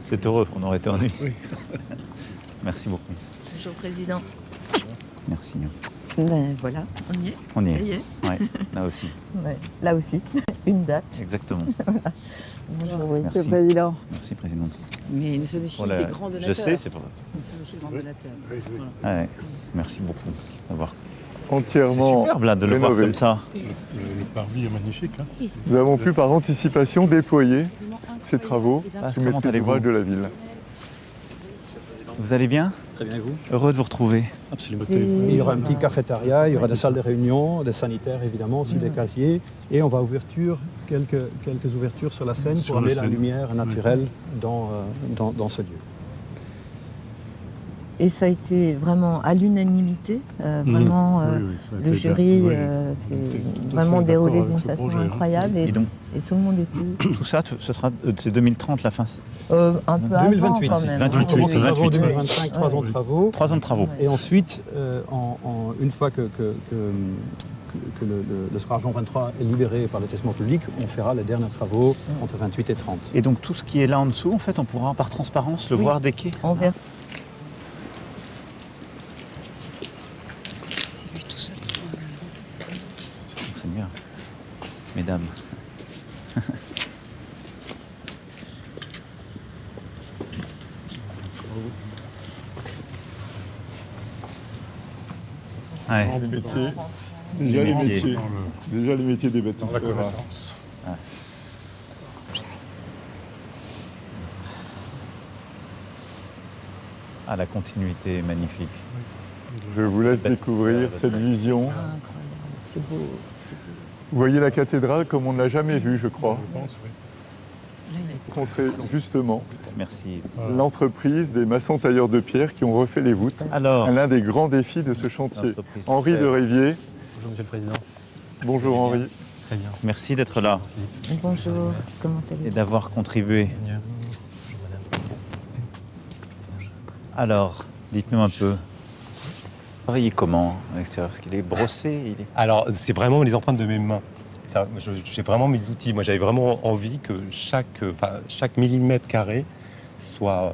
C'est heureux, on aurait été ennuyés. Oui. Merci beaucoup. Bonjour Président. Merci. Ben voilà, on y est. On y Ça est. y est. Ouais, là aussi. Ouais, là aussi, une date. Exactement. Bonjour, Merci. Monsieur le Président. Merci, Présidente. Mais nous sommes aussi Pour la- des grands donateurs. Je sais, c'est pas vrai. Nous sommes aussi des grands donateurs. Oui, oui. Voilà. Ouais, merci beaucoup d'avoir. C'est Entièrement superbe là de le voir rénové. comme ça. Le parvis est magnifique. Hein. Nous avons pu par anticipation déployer ces travaux Ah, sous comment maîtrise allez-vous d'ouvrage de la ville. Vous allez bien? Très bien, et vous? Heureux de vous retrouver. Absolument. Il y aura un petit cafétéria, il y aura des salles de réunion, des sanitaires évidemment, aussi des casiers. Et on va quelques ouvertures sur la scène Sur pour amener la la scène. lumière naturelle dans ce lieu. Et ça a été vraiment à l'unanimité, vraiment Oui, oui, ça a le été jury bien. Oui. s'est Tout à fait vraiment déroulé d'accord d'une avec ce façon projet, hein. incroyable Et donc, et tout le monde était tout ça, ce sera, c'est 2030 la fin. un peu 2028. avant quand même. 28, On commence les oui, travaux en 28, 2025, 3 ans de travaux. 3 ans de travaux. Et ensuite, une fois que le square Jean 23 est libéré par l'établissement public, on fera les derniers travaux entre 28 et 30. Et donc tout ce qui est là en dessous, en fait, on pourra par transparence le Oui. voir des quais. On verra. C'est lui tout seul. Monseigneur, mesdames. Ouais. Les métiers, déjà les métiers, Dans, le- déjà les métiers des dans la bâtisseurs. connaissance. Ah, la continuité est magnifique. Je vous laisse découvrir cette vision. Incroyable, c'est beau, c'est beau. Vous voyez la cathédrale comme on ne l'a jamais vue, je crois. Je pense, oui. Là, il est Montrer justement Merci. l'entreprise des maçons tailleurs de pierre qui ont refait les voûtes. Alors, L'un des grands défis de ce chantier. l'entreprise Henri de Pierre. Rivier. Bonjour Monsieur le Président. Bonjour Henri. Très bien. Merci d'être là Bonjour, comment et allez-vous? d'avoir contribué. Alors, dites-nous un peu. Vous travaillez comment à l'extérieur? Parce qu'il est brossé, il est... Alors, c'est vraiment les empreintes de mes mains. J'ai vraiment mes outils. Moi, j'avais vraiment envie que chaque millimètre carré soit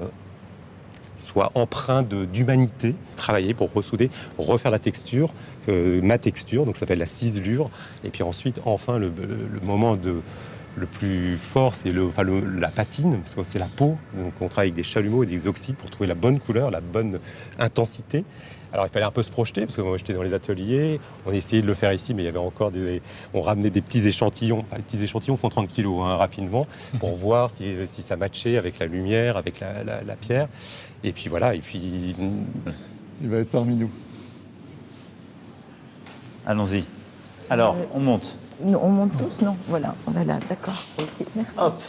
empreint d'humanité. Travailler pour ressouder, refaire la texture, ma texture, donc ça s'appelle la ciselure. Et puis ensuite, enfin, le moment le plus fort, c'est la patine, parce que c'est la peau. Donc on travaille avec des chalumeaux et des oxydes pour trouver la bonne couleur, la bonne intensité. Alors il fallait un peu se projeter, parce que moi j'étais dans les ateliers, on essayait de le faire ici, mais il y avait encore on ramenait des petits échantillons. Enfin, les petits échantillons font 30 kilos rapidement, pour voir si ça matchait avec la lumière, avec la pierre. Et puis voilà, et puis... Il va être parmi nous. Allons-y. Alors, on monte. Nous, on monte tous? Non, voilà, on va là, d'accord. Ok, merci. Hop.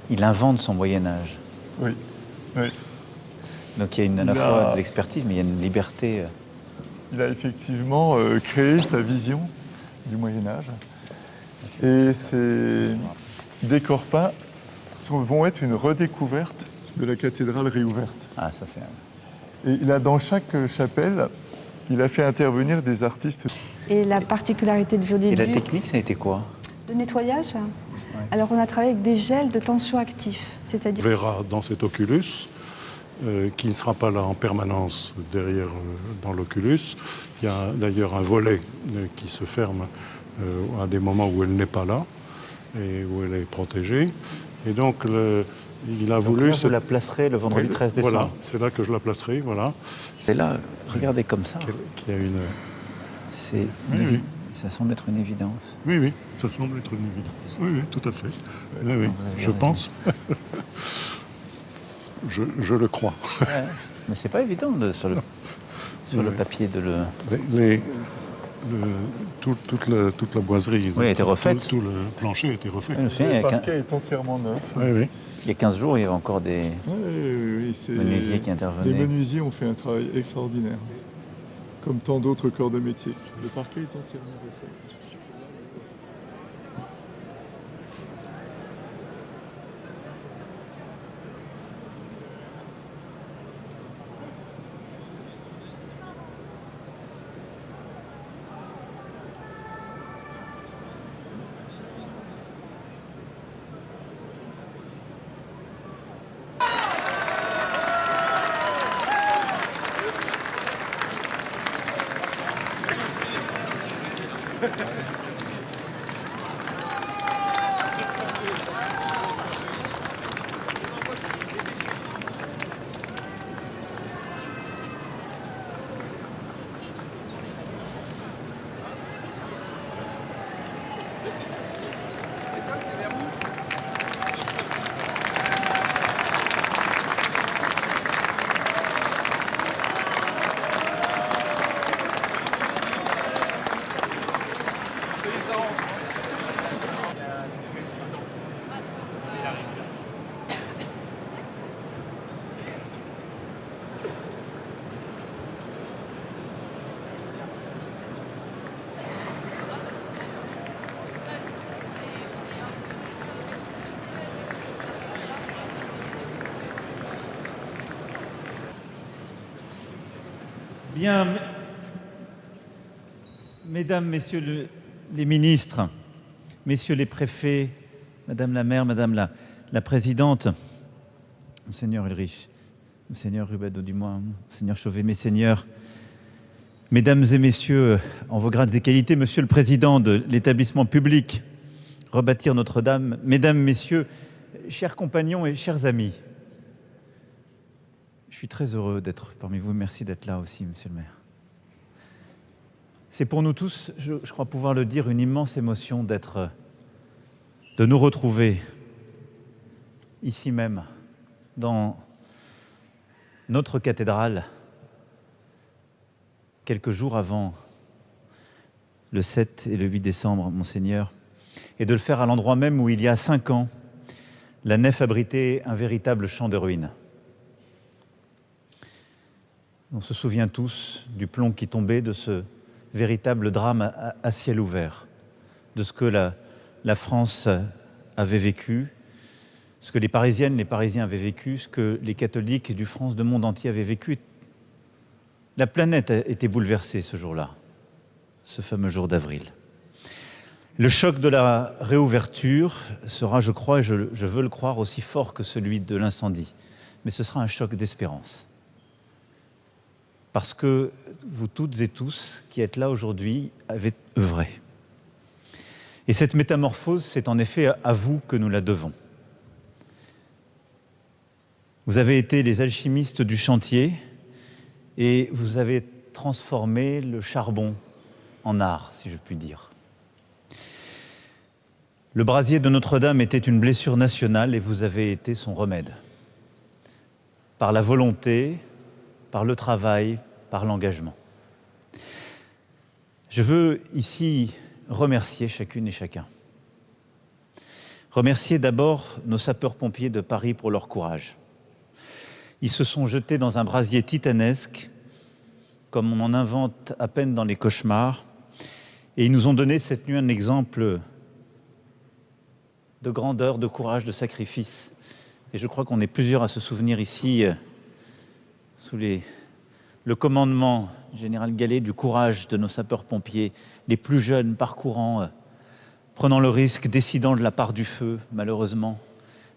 il invente son Moyen-Âge. Oui, oui. Donc il y a à la fois de l'expertise, mais il y a une liberté. Il a effectivement créé sa vision du Moyen-Âge. Et ces décors peints vont être une redécouverte de la cathédrale réouverte. Ah, ça c'est... Et il a, dans chaque chapelle, il a fait intervenir des artistes. Et la particularité de Et la Viollet-le-Duc technique, ça a été quoi? de nettoyage, alors on a travaillé avec des gels de tension actifs, On c'est-à-dire verra dans cet oculus, qui ne sera pas là en permanence derrière dans l'oculus. Il y a d'ailleurs un volet qui se ferme à des moments où elle n'est pas là et où elle est protégée. Et donc il a voulu... Là, vous la placerez le vendredi 13 décembre. Voilà, c'est là que je la placerai, voilà. C'est là, regardez comme ça. Qu'il y a une... C'est Oui. Ça semble être une évidence. Oui, ça semble être une évidence. Oui, tout à fait. Oui, avez je raison. pense. je le crois. Mais c'est pas évident sur le Oui. papier de le... Toute la boiserie, Oui, a été refaite. Tout le plancher a été refait. Je me souviens, Le parquet est entièrement neuf. Oui. il y a 15 jours, il y avait encore des Oui, c'est... menuisiers qui Les intervenaient. menuisiers ont fait un travail extraordinaire, comme tant d'autres corps de métier. Le parquet est entièrement refait. Bien, mesdames, messieurs les ministres, messieurs les préfets, madame la maire, madame la présidente, monseigneur Ulrich, monseigneur Rubado-Dumois, monseigneur Chauvet, mes seigneurs, mesdames et messieurs, en vos grades et qualités, monsieur le président de l'établissement public Rebâtir Notre-Dame, mesdames, messieurs, chers compagnons et chers amis, je suis très heureux d'être parmi vous. Merci d'être là aussi, monsieur le maire. C'est pour nous tous, je crois pouvoir le dire, une immense émotion de nous retrouver ici même, dans notre cathédrale, quelques jours avant le 7 et le 8 décembre, monseigneur, et de le faire à l'endroit même où, il y a 5 ans, la nef abritait un véritable champ de ruines. On se souvient tous du plomb qui tombait, de ce véritable drame à ciel ouvert, de ce que la France avait vécu, ce que les Parisiennes, les Parisiens avaient vécu, ce que les catholiques du France, du monde entier avaient vécu. La planète a été bouleversée ce jour-là, ce fameux jour d'avril. Le choc de la réouverture sera, je crois, et je veux le croire, aussi fort que celui de l'incendie. Mais ce sera un choc d'espérance. Parce que vous toutes et tous qui êtes là aujourd'hui avez œuvré. Et cette métamorphose, c'est en effet à vous que nous la devons. Vous avez été les alchimistes du chantier et vous avez transformé le charbon en art, si je puis dire. Le brasier de Notre-Dame était une blessure nationale et vous avez été son remède. Par la volonté, par le travail, par l'engagement. Je veux ici remercier chacune et chacun. Remercier d'abord nos sapeurs-pompiers de Paris pour leur courage. Ils se sont jetés dans un brasier titanesque, comme on en invente à peine dans les cauchemars, et ils nous ont donné cette nuit un exemple de grandeur, de courage, de sacrifice. Et je crois qu'on est plusieurs à se souvenir ici, sous le commandement général Gallet, du courage de nos sapeurs-pompiers, les plus jeunes parcourant, prenant le risque, décidant de la part du feu, malheureusement,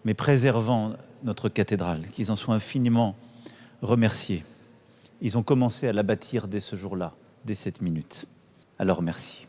mais préservant notre cathédrale, qu'ils en soient infiniment remerciés. Ils ont commencé à la bâtir dès ce jour-là, dès cette minute. Alors merci.